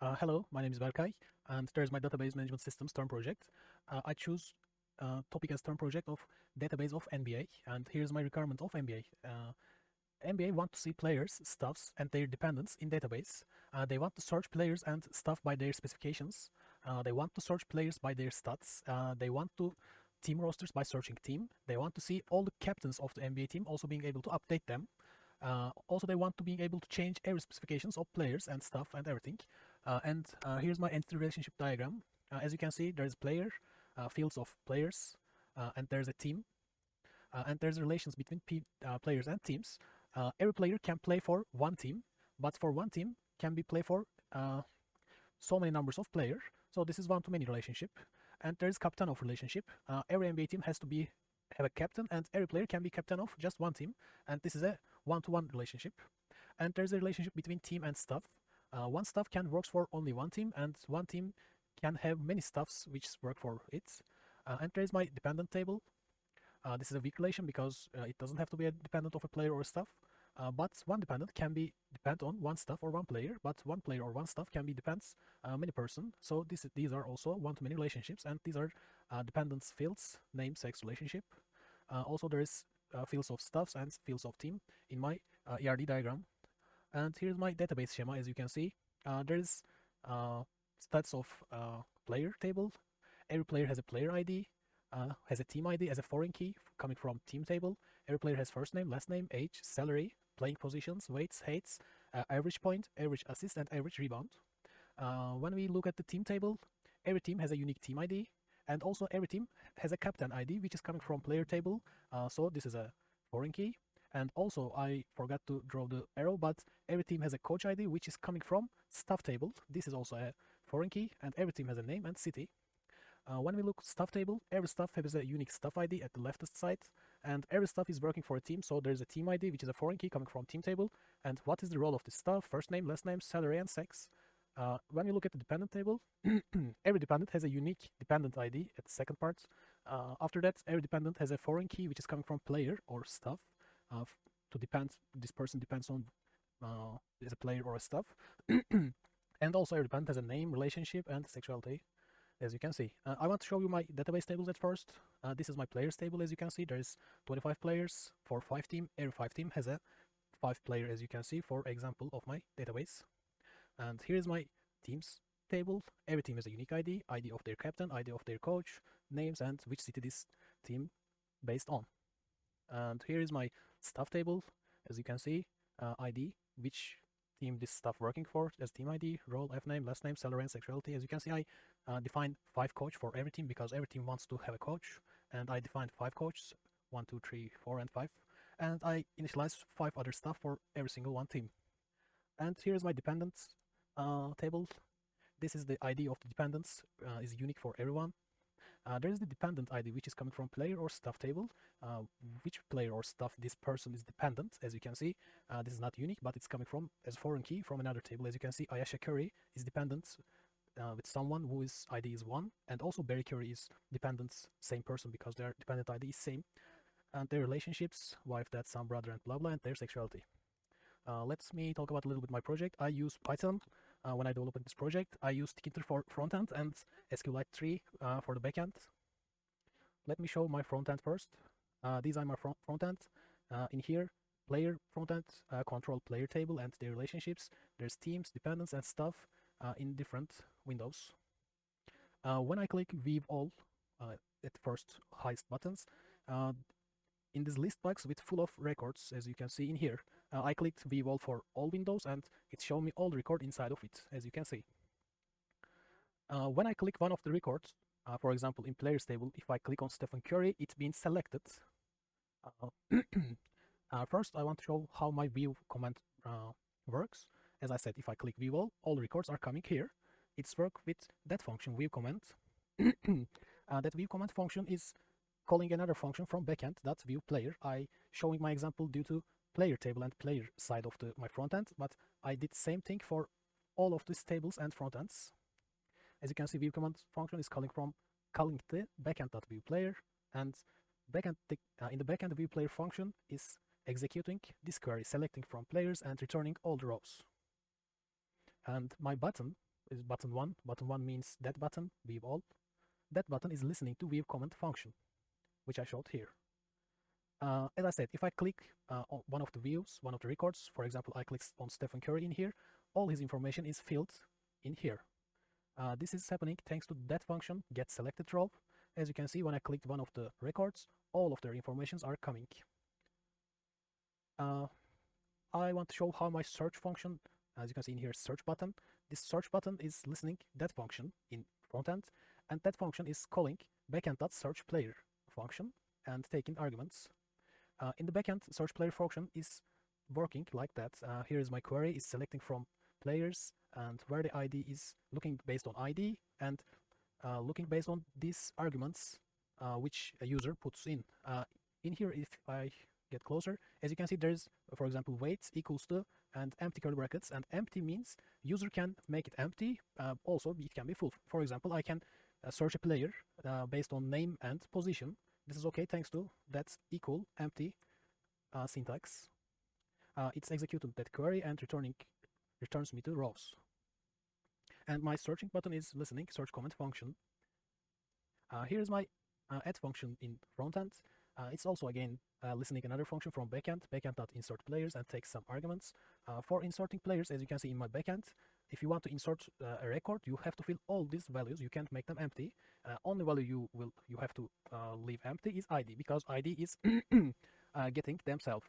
Hello, my name is Berkay, and there's my database management systems term project. I choose topic as term project of database of NBA, and here's my requirement of NBA. NBA want to see players, stuffs, and their dependents in database. They want to search players and stuff by their specifications. They want to search players by their stats. They want to team rosters by searching team. They want to see all the captains of the NBA team, also being able to update them. Also, they want to be able to change every specifications of players and stuff and everything. And here's my entity relationship diagram. As you can see, there's player, fields of players, and there's a team, and there's relations between players and teams. Every player can play for one team, but for one team can be play for so many numbers of players. So this is one-to-many relationship, and there's captain of relationship. Every NBA team has to have a captain, and every player can be captain of just one team, and this is a one-to-one relationship. And there's a relationship between team and staff. One staff can work for only one team, and one team can have many staffs which work for it. And there's my dependent table. This is a weak relation because it doesn't have to be a dependent of a player or a staff. But one dependent can be depend on one staff or one player, but one player or one staff can be depends many person. So these are also one-to-many relationships, and these are dependence fields, name, sex, relationship. Also there is fields of staffs and fields of team in my ERD diagram. And here's my database schema. As you can see, there's stats of player table. Every player has a player ID, has a team ID as a foreign key coming from team table. Every player has first name, last name, age, salary, playing positions, weights, heights, average point, average assist, and average rebound. When we look at the team table, every team has a unique team ID, and also every team has a captain ID, which is coming from player table. So this is a foreign key. And also, I forgot to draw the arrow, but every team has a coach ID, which is coming from staff table. This is also a foreign key, and every team has a name and city. When we look staff table, every staff has a unique staff ID at the leftist side, and every staff is working for a team, so there's a team ID, which is a foreign key coming from team table. And what is the role of the staff? First name, last name, salary, and sex. When we look at the dependent table, every dependent has a unique dependent ID at the second part. After that, every dependent has a foreign key, which is coming from player or staff. To depend, this person depends on is a player or a staff. And also every dependent has a name, relationship, and sexuality, as you can see. I want to show you my database tables at first. This is my players table. As you can see, there is 25 players for 5 team. Every 5 team has a 5 player, as you can see, for example of my database. And here is my teams table. Every team has a unique ID, ID of their captain, ID of their coach, names, and which city this team based on. And here is my staff table. As you can see, ID, which team this staff working for as team ID, role, F name, last name, salary, and sexuality. As you can see, I defined 5 coach for every team because every team wants to have a coach, and I defined 5 coaches, 1, 2, 3, 4, and 5, and I initialized 5 other staff for every single one team. And here's my dependents table. This is the ID of the dependents, is unique for everyone. There is the dependent ID, which is coming from player or staff table. Which player or staff this person is dependent, as you can see. This is not unique, but it's coming from as foreign key from another table. As you can see, Ayesha Curry is dependent with someone whose ID is 1, and also Barry Curry is dependent, same person, because their dependent ID is same. And their relationships, wife, dad, son, brother, and blah blah, and their sexuality. Let me talk about a little bit my project. I use Python when I developed this project. I use Tkinter for frontend and SQLite 3 for the backend. Let me show my frontend first. These are my frontend. In here, player frontend, control player table and their relationships. There's teams, dependents, and stuff in different windows. When I click View All at first highest buttons, in this list box with full of records, as you can see in here, I clicked View All for all windows, and it showed me all the record inside of it, as you can see. When I click one of the records, for example, in players table, if I click on Stephen Curry, it's been selected. First, I want to show how my view command works. As I said, if I click View all records are coming here. It's work with that function, view command. That view command function is calling another function from backend, that view player. I showing my example due to player table and player side of my frontend, but I did same thing for all of these tables and frontends. As you can see, view command function is calling the backend.view player, and in the backend view player function is executing this query, selecting from players and returning all the rows. And my button is button 1. Button 1 means that button, view all. That button is listening to view comment function, which I showed here. As I said, if I click on one of the views, one of the records, for example, I click on Stephen Curry in here, all his information is filled in here. This is happening thanks to that function, getSelectedRow. As you can see, when I clicked one of the records, all of their informations are coming. I want to show how my search function, as you can see in here, search button. This search button is listening that function in frontend, and that function is calling backend.searchPlayer function and taking arguments. In the backend, search player function is working like that. Here is my query, is selecting from players, and where the ID is looking based on ID and looking based on these arguments which a user puts in. In here, if I get closer, as you can see, there's, for example, weight equals to and empty curly brackets, and empty means user can make it empty. Also, it can be full. For example, I can search a player based on name and position. This is okay thanks to that equal empty syntax. It's executed that query and returns me to rows. And my searching button is listening search comment function. Here is my add function in frontend. It's also again listening another function from backend, backend.insert players, and takes some arguments. For inserting players, as you can see in my backend, if you want to insert a record, you have to fill all these values. You can't make them empty. Only value you have to leave empty is ID, because ID is getting themselves.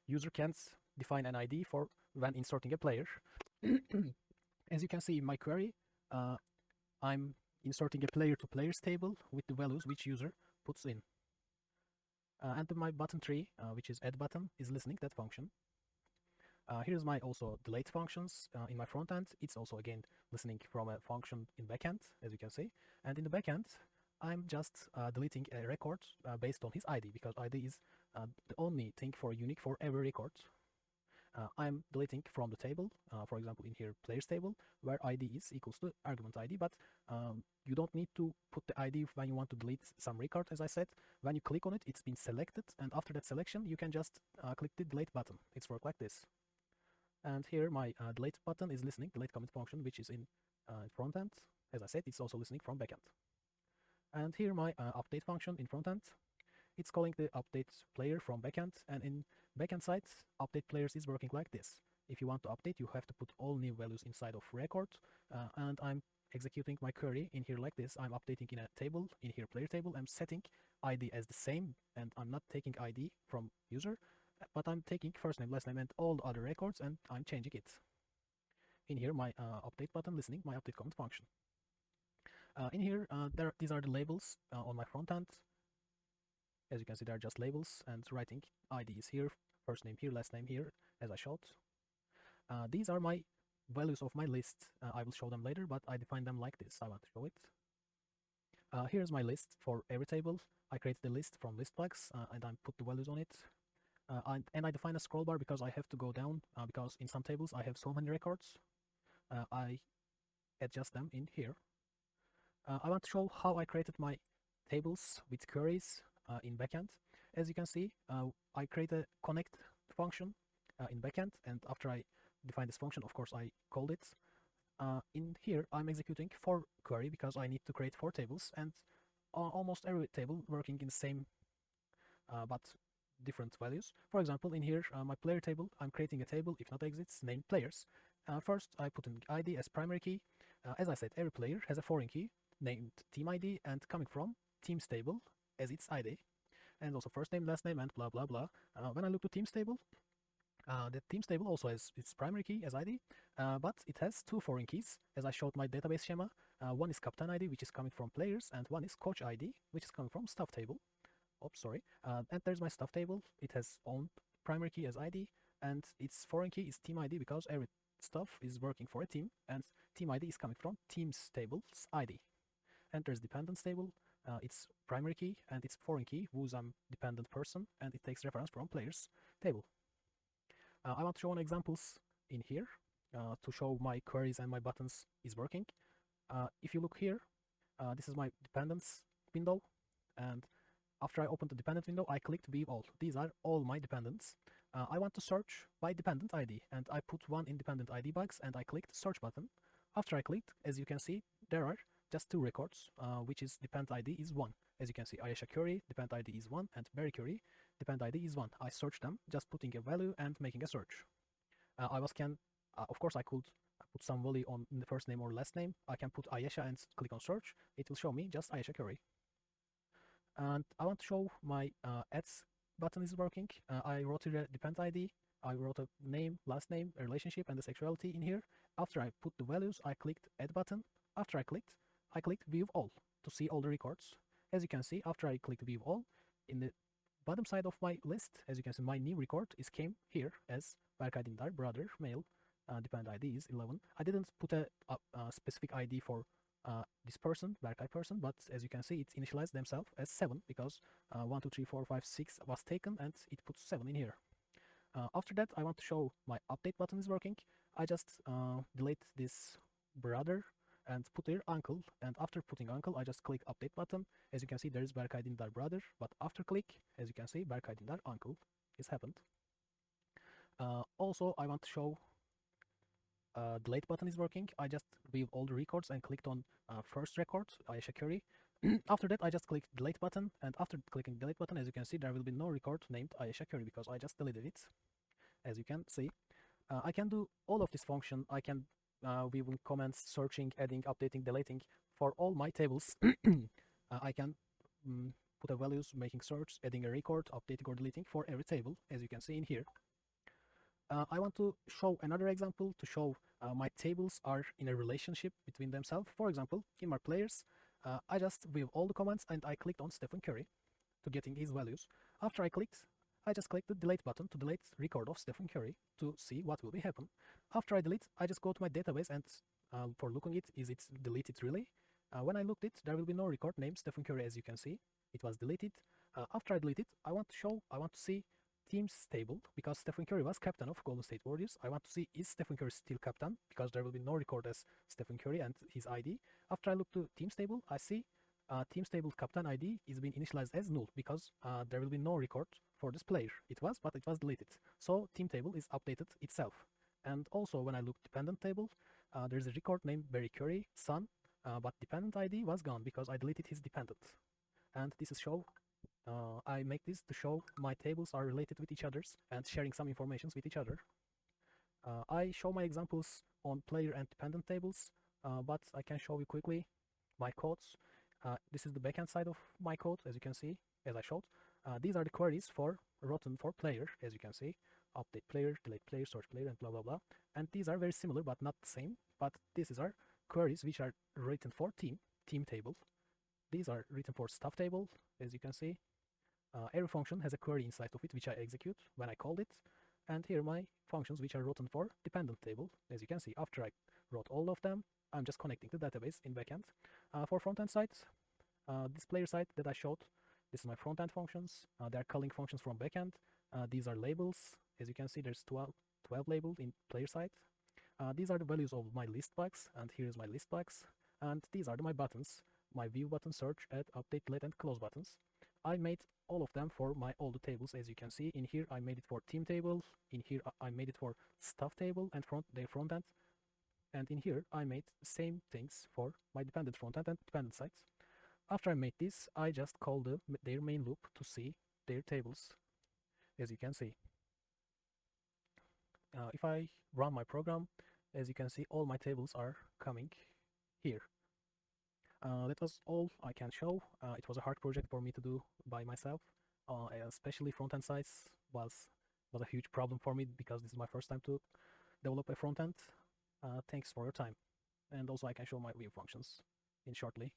User can't define an ID for when inserting a player. As you can see in my query, I'm inserting a player to players table with the values which user puts in. And my button 3, which is add button, is listening that function. Here's my also delete functions in my front end. It's also again listening from a function in backend, as you can see. And in the backend, I'm just deleting a record based on his ID, because ID is the only thing unique for every record. I'm deleting from the table, for example, in here players table, where ID is equals to argument ID, but you don't need to put the ID when you want to delete some record. As I said, when you click on it, it's been selected, and after that selection, you can just click the delete button. It's work like this. And here my delete button is listening delete comment function, which is in front end. As I said, it's also listening from backend. And here my update function in front end. It's calling the update player from backend, and in backend side, update players is working like this. If you want to update, you have to put all new values inside of record, and I'm executing my query in here like this. I'm updating in a table, in here player table. I'm setting ID as the same, and I'm not taking ID from user, but I'm taking first name, last name, and all the other records, and I'm changing it. In here, my update button listening my update comment function. In here, these are the labels on my front end. As you can see, they are just labels, and writing IDs here, first name here, last name here, as I showed. These are my values of my list. I will show them later, but I define them like this. I want to show it. Here's my list for every table. I create the list from list flags, and I put the values on it. And I define a scroll bar because I have to go down, because in some tables I have so many records. I adjust them in here. I want to show how I created my tables with queries in backend. As you can see, I create a connect function in backend, and after I define this function, of course, I called it. In here, I'm executing for query because I need to create 4 tables, and almost every table working in the same but different values. For example, in here, my player table, I'm creating a table, if not exists, named players. First, I put in ID as primary key. As I said, every player has a foreign key named team ID and coming from teams table as its ID, and also first name, last name, and blah blah blah. When I look to teams table, the teams table also has its primary key as ID, but it has 2 foreign keys, as I showed my database schema. One is captain ID, which is coming from players, and one is coach ID, which is coming from staff table. Oops, sorry. And there's my staff table. It has own primary key as ID, and its foreign key is team ID because every staff is working for a team, and team ID is coming from teams table's ID. And there's dependence table. Its primary key and its foreign key, who's dependent person, and it takes reference from players table. I want to show examples in here to show my queries and my buttons is working. If you look here, this is my dependence window, and after I open the dependent window, I clicked view all. These are all my dependents. I want to search by dependent ID, and I put one independent ID box, and I clicked search button. After I clicked, as you can see, there are just two records, which is depend ID is 1. As you can see, Ayesha query, depend ID is 1, and Berry query, depend ID is 1. I searched them, just putting a value and making a search. Of course, I could put some value on the first name or last name. I can put Ayesha and click on search. It will show me just Ayesha query. And I want to show my ads button is working. I wrote here a depend ID. I wrote a name, last name, a relationship, and the sexuality in here. After I put the values, I clicked add button. After I clicked view all to see all the records. As you can see, after I clicked view all, in the bottom side of my list, as you can see, my new record came here as Berkay Dindar, brother, male, depend ID is 11. I didn't put a specific ID for this person, Berkay person, but as you can see, it initialized themselves as 7 because 1, 2, 3, 4, 5, 6 was taken and it puts 7 in here. After that, I want to show my update button is working. I just delete this brother and put here uncle, and after putting uncle, I just click update button. As you can see, there is Berkay Dindar brother, but after click, as you can see, Berkay Dindar uncle is happened. Also, I want to show delete button is working. I just viewed all the records and clicked on first record, Ayesha query. After that, I just clicked delete button, and after clicking delete button, as you can see, there will be no record named Ayesha query because I just deleted it. As you can see, I can do all of this function. I can viewing comments, searching, adding, updating, deleting for all my tables. I can put a values, making search, adding a record, updating or deleting for every table, as you can see in here. I want to show another example to show my tables are in a relationship between themselves. For example, in my players, I just view all the comments and I clicked on Stephen Curry to getting his values. After I just click the delete button to delete record of Stephen Curry to see what will be happen. After I delete, I just go to my database and for looking it, is it deleted really? When I looked it, there will be no record named Stephen Curry, as you can see. It was deleted. After I delete it, I want to see teams table because Stephen Curry was captain of Golden State Warriors. I want to see is Stephen Curry still captain because there will be no record as Stephen Curry and his ID. After I look to teams table, I see teams table captain ID is being initialized as null because there will be no record for this player. But it was deleted. So team table is updated itself. And also when I look dependent table, there's a record named Berry Curry, son, but dependent ID was gone because I deleted his dependent. And this is show. I make this to show my tables are related with each other and sharing some information with each other. I show my examples on player and dependent tables, but I can show you quickly my codes. This is the backend side of my code, as you can see, as I showed. These are the queries for written for player, as you can see, update player, delete player, search player, and blah blah blah. And these are very similar but not the same. But these are queries which are written for team table. These are written for staff table, as you can see. Every function has a query inside of it which I execute when I called it. And here my functions which are written for dependent table. As you can see, after I wrote all of them, I'm just connecting the database in backend. For front-end side, this player side that I showed, this is my front-end functions. They are calling functions from backend. These are labels. As you can see, there's 12 labeled in player side. These are the values of my list box, and here is my list box. And these are my buttons, my view button, search, add, update, delete, and close buttons. I made all of them for my all the tables, as you can see. In here, I made it for team table. In here, I made it for staff table and their front end. And in here, I made the same things for my dependent front end and dependent sites. After I made this, I just call their main loop to see their tables, as you can see. If I run my program, as you can see, all my tables are coming here. That was all I can show. It was a hard project for me to do by myself, especially front-end sites was a huge problem for me because this is my first time to develop a front-end. Thanks for your time. And also I can show my view functions in shortly.